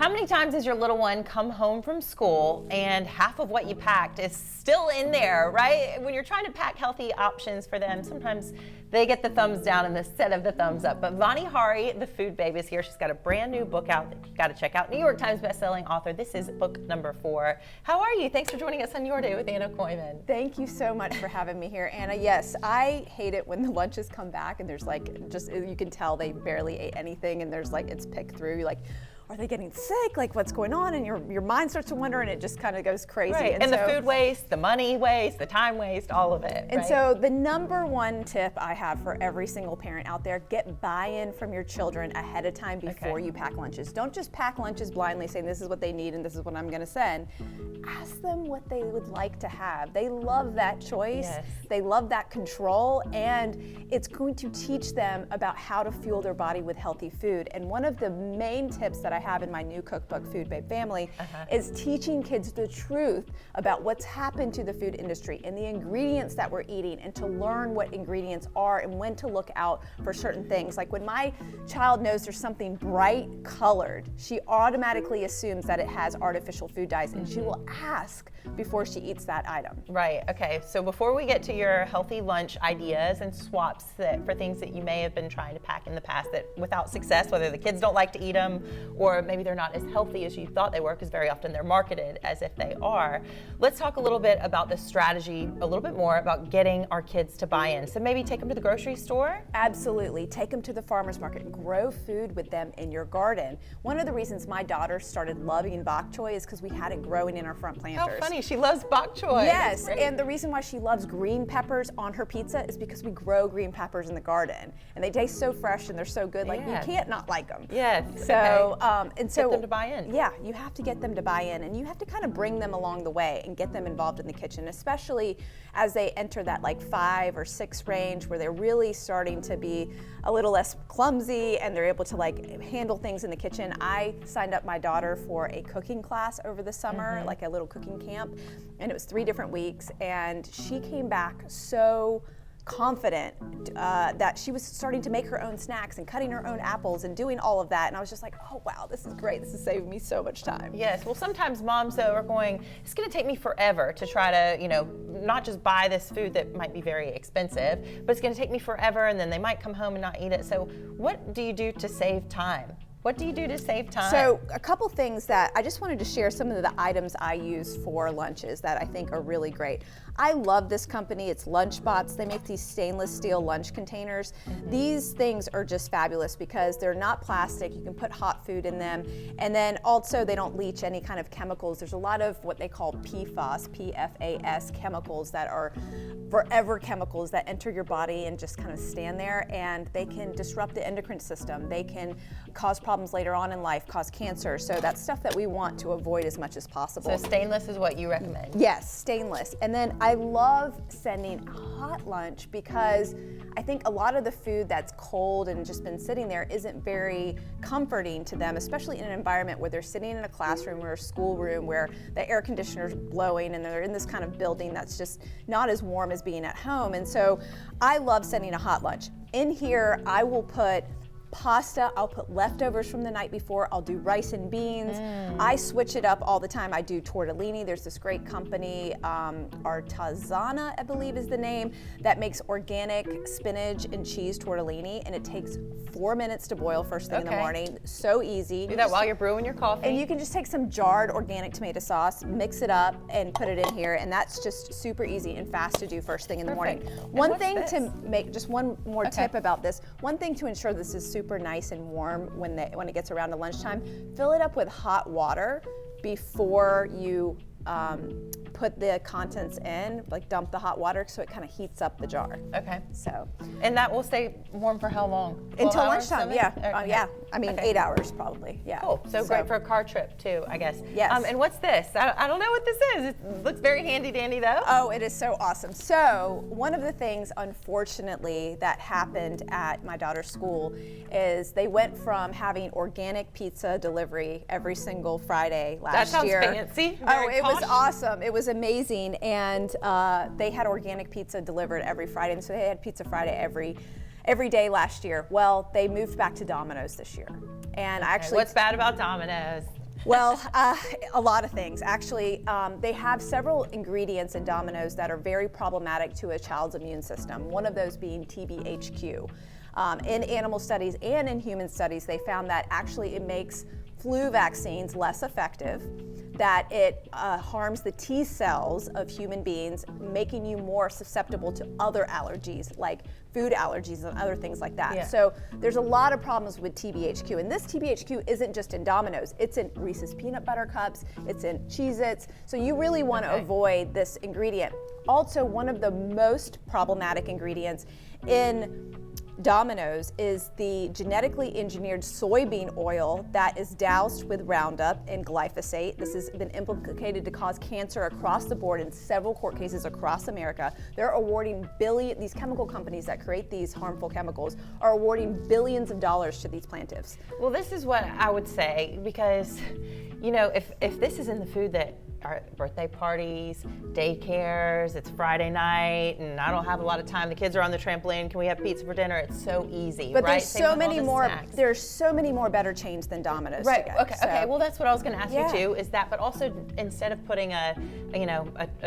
How many times has your little one come home from school and half of what you packed is still in there, right? When you're trying to pack healthy options for them, sometimes they get the thumbs down instead of the thumbs up. But Vani Hari, the food babe, is here. She's got a brand new book out that you've got to check out. New York Times bestselling author. This is book number 4. How are you? Thanks for joining us on Your Day with Anna Koyman. Thank you so much for having me here, Anna. Yes, I hate it when the lunches come back and there's you can tell they barely ate anything and there's it's picked through. You're like, are they getting sick? What's going on? And your mind starts to wonder, and it just kind of goes crazy. Right. And the food waste, the money waste, the time waste, all of it. And so the number one tip I have for every single parent out there, get buy-in from your children ahead of time before you pack lunches. Don't just pack lunches blindly saying this is what they need and this is what I'm going to send. Ask them what they would like to have. They love that choice. Yes. They love that control, and it's going to teach them about how to fuel their body with healthy food. And one of the main tips that I have in my new cookbook, Food Babe Family, is teaching kids the truth about what's happened to the food industry and the ingredients that we're eating, and to learn what ingredients are and when to look out for certain things. Like when my child knows there's something bright colored, she automatically assumes that it has artificial food dyes, and she will ask before she eats that item. Right, okay, so before we get to your healthy lunch ideas and swaps for things that you may have been trying to pack in the past that without success, whether the kids don't like to eat them or maybe they're not as healthy as you thought they were, because very often they're marketed as if they are. Let's talk a little bit about the strategy, a little bit more about getting our kids to buy in. So maybe take them to the grocery store? Absolutely, take them to the farmer's market. Grow food with them in your garden. One of the reasons my daughter started loving bok choy is because we had it growing in our front planters. How funny, she loves bok choy. Yes, and the reason why she loves green peppers on her pizza is because we grow green peppers in the garden, and they taste so fresh and they're so good, you can't not like them. Yes. So, get them to buy in. Yeah, you have to get them to buy in, and you have to kind of bring them along the way and get them involved in the kitchen, especially as they enter that 5 or 6 range where they're really starting to be a little less clumsy and they're able to handle things in the kitchen. I signed up my daughter for a cooking class over the summer, a little cooking camp, and it was 3 different weeks, and she came back so confident that she was starting to make her own snacks and cutting her own apples and doing all of that, and I was just like, oh wow, this is great, this is saving me so much time. Yes, well sometimes moms though are going, it's going to take me forever to try to not just buy this food that might be very expensive, but it's going to take me forever, and then they might come home and not eat it. So what do you do to save time? What do you do to save time? So a couple things that I just wanted to share, some of the items I use for lunches that I think are really great. I love this company. It's Lunchbots. They make these stainless steel lunch containers. These things are just fabulous because they're not plastic. You can put hot food in them. And then also they don't leach any kind of chemicals. There's a lot of what they call PFAS, P-F-A-S chemicals that are forever chemicals that enter your body and just kind of stand there, and they can disrupt the endocrine system. They can cause problems later on in life, cause cancer. So that's stuff that we want to avoid as much as possible. So stainless is what you recommend? Yes, stainless. And then I love sending hot lunch because I think a lot of the food that's cold and just been sitting there isn't very comforting to them, especially in an environment where they're sitting in a classroom or a schoolroom where the air conditioner's blowing and they're in this kind of building that's just not as warm as being at home. And so I love sending a hot lunch. In here, I will put pasta, I'll put leftovers from the night before, I'll do rice and beans. I switch it up all the time. I do tortellini. There's this great company, Artesana, I believe is the name, that makes organic spinach and cheese tortellini, and it takes 4 minutes to boil first thing in the morning. So easy. Do that while you're brewing your coffee. And you can just take some jarred organic tomato sauce, mix it up, and put it in here, and that's just super easy and fast to do first thing in the morning. One thing to make, just one more tip about this, one thing to ensure this is super nice and warm when it gets around to lunchtime, fill it up with hot water before you put the contents in, dump the hot water so it kind of heats up the jar. Okay. So. And that will stay warm for how long? Until lunchtime, yeah. Okay. Yeah. I mean, 8 hours probably, yeah. Cool. So great for a car trip too, I guess. Yes. And what's this? I don't know what this is. It looks very handy dandy though. Oh, it is so awesome. So one of the things, unfortunately, that happened at my daughter's school is they went from having organic pizza delivery every single Friday last year. That sounds fancy. Oh, it was awesome. It was amazing. And they had organic pizza delivered every Friday. And so they had Pizza Friday every day last year. Well, they moved back to Domino's this year. And actually, what's bad about Domino's? Well, a lot of things. Actually, they have several ingredients in Domino's that are very problematic to a child's immune system, one of those being TBHQ. In animal studies and in human studies, they found that actually it makes flu vaccines less effective, that it harms the T cells of human beings, making you more susceptible to other allergies like food allergies and other things like that. Yeah. So there's a lot of problems with TBHQ, and this TBHQ isn't just in Domino's, it's in Reese's peanut butter cups, it's in Cheez-Its, so you really want to avoid this ingredient. Also, one of the most problematic ingredients in Domino's is the genetically engineered soybean oil that is doused with Roundup and glyphosate. This has been implicated to cause cancer across the board in several court cases across America. They're awarding these chemical companies that create these harmful chemicals are awarding billions of dollars to these plaintiffs. Well, this is what I would say, because, you know, if this is in the food that our birthday parties, daycares, it's Friday night, and I don't have a lot of time. The kids are on the trampoline. Can we have pizza for dinner? It's so easy, but right? there's so many more. There's so many more better chains than Domino's. Right. To get, Okay. Okay. Well, that's what I was going to ask Yeah. you too. Is that, but also instead of putting a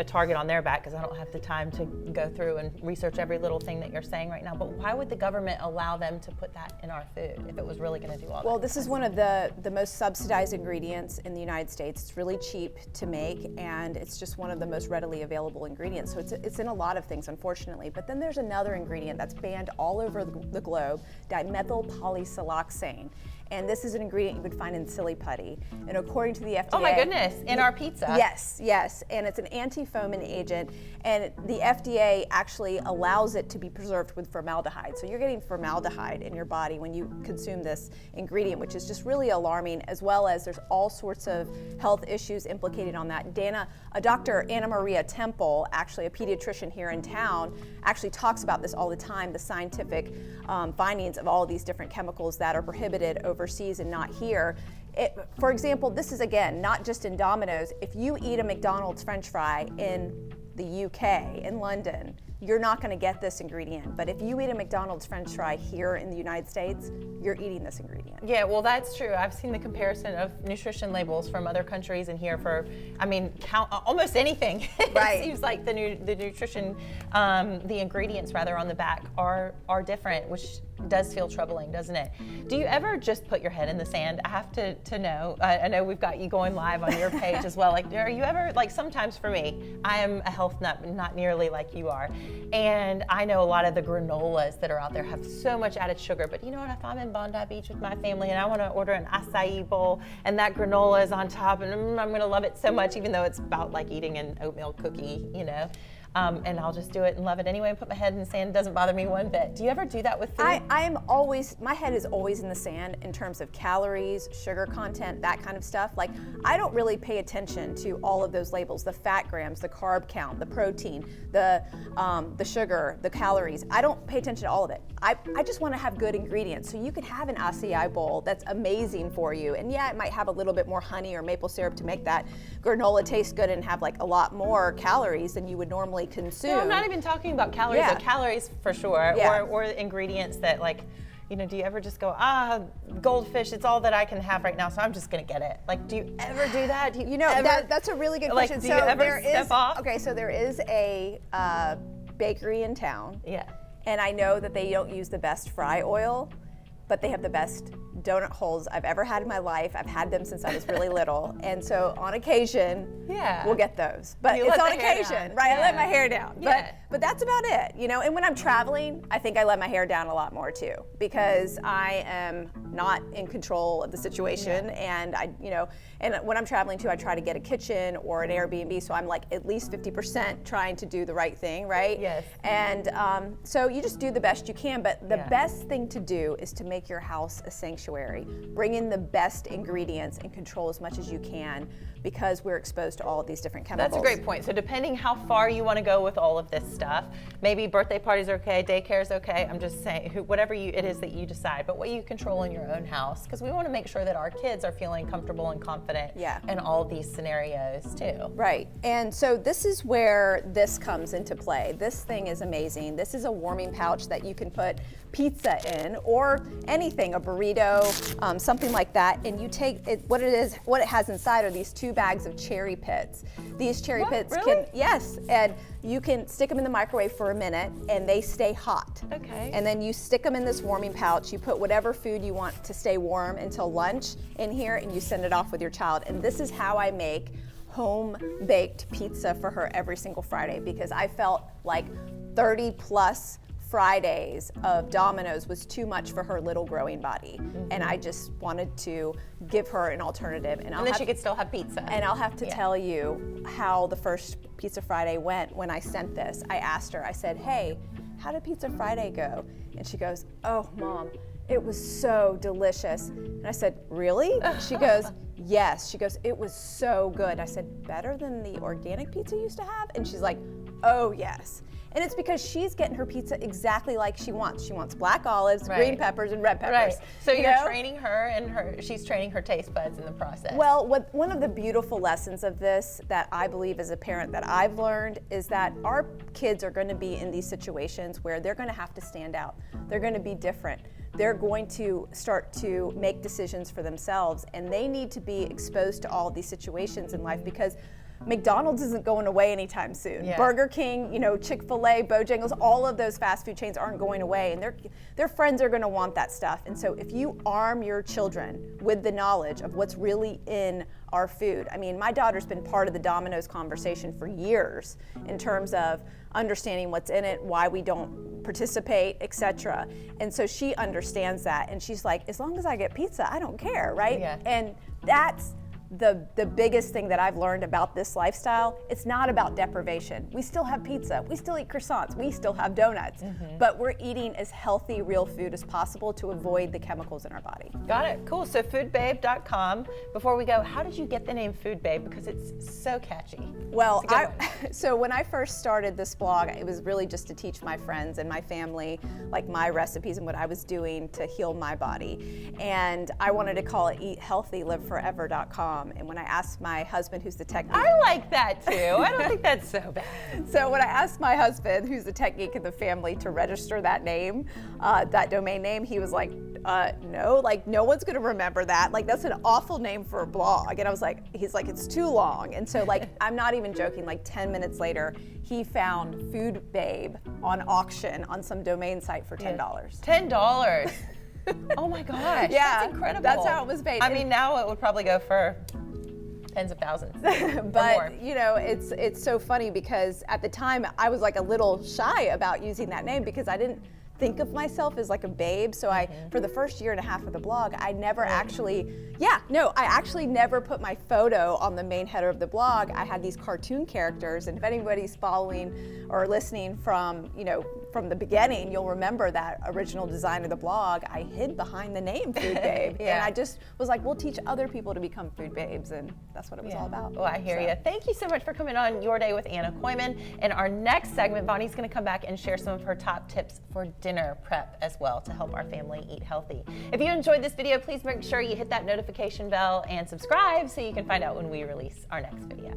target on their back, because I don't have the time to go through and research every little thing that you're saying right now. But why would the government allow them to put that in our food if it was really going to do all that? Well, this is one of the most subsidized ingredients in the United States. It's really cheap to make, and it's just one of the most readily available ingredients. So it's in a lot of things, unfortunately. But then there's another ingredient that's banned all over the globe, dimethyl polysiloxane. And this is an ingredient you would find in silly putty. And according to the FDA— Oh my goodness, in our pizza. Yes, yes. And it's an anti-foaming agent. And the FDA actually allows it to be preserved with formaldehyde. So you're getting formaldehyde in your body when you consume this ingredient, which is just really alarming, as well as there's all sorts of health issues implicated on that. Dr. Anna Maria Temple, actually a pediatrician here in town, actually talks about this all the time, the scientific findings of all of these different chemicals that are prohibited overseas and not here. For example, this is, again, not just in Domino's. If you eat a McDonald's French fry in the UK, in London, you're not going to get this ingredient. But if you eat a McDonald's French fry here in the United States, you're eating this ingredient. Yeah, well, that's true. I've seen the comparison of nutrition labels from other countries and here for, almost anything. Right. It seems like the nutrition, the ingredients rather on the back are different, which does feel troubling, doesn't it? Do you ever just put your head in the sand? I have to know. I know we've got you going live on your page as well. Like, are you ever, like, sometimes for me, I am a health nut, not nearly like you are. And I know a lot of the granolas that are out there have so much added sugar. But you know what? If I'm in Bondi Beach with my family and I want to order an acai bowl and that granola is on top, and I'm going to love it so much, even though it's about like eating an oatmeal cookie, you know. And I'll just do it and love it anyway and put my head in the sand. It doesn't bother me one bit. Do you ever do that with food? My head is always in the sand in terms of calories, sugar content, that kind of stuff. Like, I don't really pay attention to all of those labels, the fat grams, the carb count, the protein, the sugar, the calories. I don't pay attention to all of it. I just want to have good ingredients. So you could have an acai bowl that's amazing for you. And yeah, it might have a little bit more honey or maple syrup to make that granola taste good and have like a lot more calories than you would normally consume. No, I'm not even talking about calories. Yeah. Calories for sure, Yeah. or ingredients that, like, you know, do you ever just go, goldfish, it's all that I can have right now, so I'm just gonna get it. Like, do you ever do that? That's a really good question. Do you ever step off? Okay, so there is a bakery in town. Yeah. And I know that they don't use the best fry oil, but they have the best donut holes I've ever had in my life. I've had them since I was really little. And so on occasion, we'll get those. But it's on occasion, right? Yeah. I let my hair down. Yeah. But that's about it, you know? And when I'm traveling, I think I let my hair down a lot more too, because I am not in control of the situation. And and when I'm traveling too, I try to get a kitchen or an Airbnb, so I'm like at least 50% trying to do the right thing, right? Yes. And so you just do the best you can, but the best thing to do is to make your house a sanctuary. Bring in the best ingredients and control as much as you can, because we're exposed to all of these different chemicals. That's a great point. So depending how far you want to go with all of this stuff, maybe birthday parties are okay, daycare is okay. I'm just saying, whatever it is that you decide, but what you control in your own house, because we want to make sure that our kids are feeling comfortable and confident in all of these scenarios too. Right. And so this is where this comes into play. This thing is amazing. This is a warming pouch that you can put pizza in, or anything, a burrito, something like that, and you take it, what it has inside are these 2 bags of cherry pits. These cherry pits really? yes, and you can stick them in the microwave for a minute and they stay hot. Okay. And then you stick them in this warming pouch, you put whatever food you want to stay warm until lunch in here, and you send it off with your child. And this is how I make home-baked pizza for her every single Friday, because I felt like 30 plus Fridays of Domino's was too much for her little growing body. And I just wanted to give her an alternative. And then she could still have pizza. And I'll have to tell you how the first Pizza Friday went when I sent this. I asked her, I said, hey, how did Pizza Friday go? And she goes, oh, Mom, it was so delicious. And I said, really? She goes, yes. She goes, it was so good. I said, better than the organic pizza you used to have? And she's like, oh, yes. And it's because she's getting her pizza exactly like she wants. She wants black olives, green peppers, and red peppers. Right. So you're training her, and she's training her taste buds in the process. Well, one of the beautiful lessons of this that I believe as a parent that I've learned is that our kids are going to be in these situations where they're going to have to stand out. They're going to be different. They're going to start to make decisions for themselves, and they need to be exposed to all of these situations in life, because McDonald's isn't going away anytime soon. Yeah. Burger King, Chick-fil-A, Bojangles, all of those fast food chains aren't going away, and their friends are going to want that stuff. And so if you arm your children with the knowledge of what's really in our food, I mean, my daughter's been part of the Domino's conversation for years in terms of understanding what's in it, why we don't participate, etc. And so she understands that, and she's like, as long as I get pizza, I don't care, right? Yeah. And that's the biggest thing that I've learned about this lifestyle. It's not about deprivation. We still have pizza, we still eat croissants, we still have donuts, but we're eating as healthy, real food as possible to avoid the chemicals in our body. Got it. Cool. So foodbabe.com. Before we go, how did you get the name Food Babe? Because it's so catchy. Well, so when I first started this blog, it was really just to teach my friends and my family, like, my recipes and what I was doing to heal my body. And I wanted to call it eathealthyliveforever.com. And when I asked my husband, who's the tech geek, I like that too. I don't think that's so bad. So when I asked my husband, who's the tech geek in the family, to register that name, that domain name, he was like, no, like, no one's gonna remember that. Like, that's an awful name for a blog. And I was like, he's like, it's too long. And so, like, I'm not even joking, like 10 minutes later, he found Food Babe on auction on some domain site for $10. $10. Oh my gosh, Yeah, that's incredible. that's how it was made. I mean, now it would probably go for tens of thousands. But it's so funny, because at the time I was like a little shy about using that name, because I didn't think of myself as like a babe. So for the first year and a half of the blog, I never I actually never put my photo on the main header of the blog. I had these cartoon characters, and if anybody's following or listening from the beginning, you'll remember that original design of the blog. I hid behind the name Food Babe. Yeah. And I just was like, we'll teach other people to become food babes, and that's what it was all about. Well, I hear you. Thank you so much for coming on Your Day with Anna Koyman. In our next segment, Bonnie's going to come back and share some of her top tips for dinner prep as well, to help our family eat healthy. If you enjoyed this video, please make sure you hit that notification bell and subscribe so you can find out when we release our next video.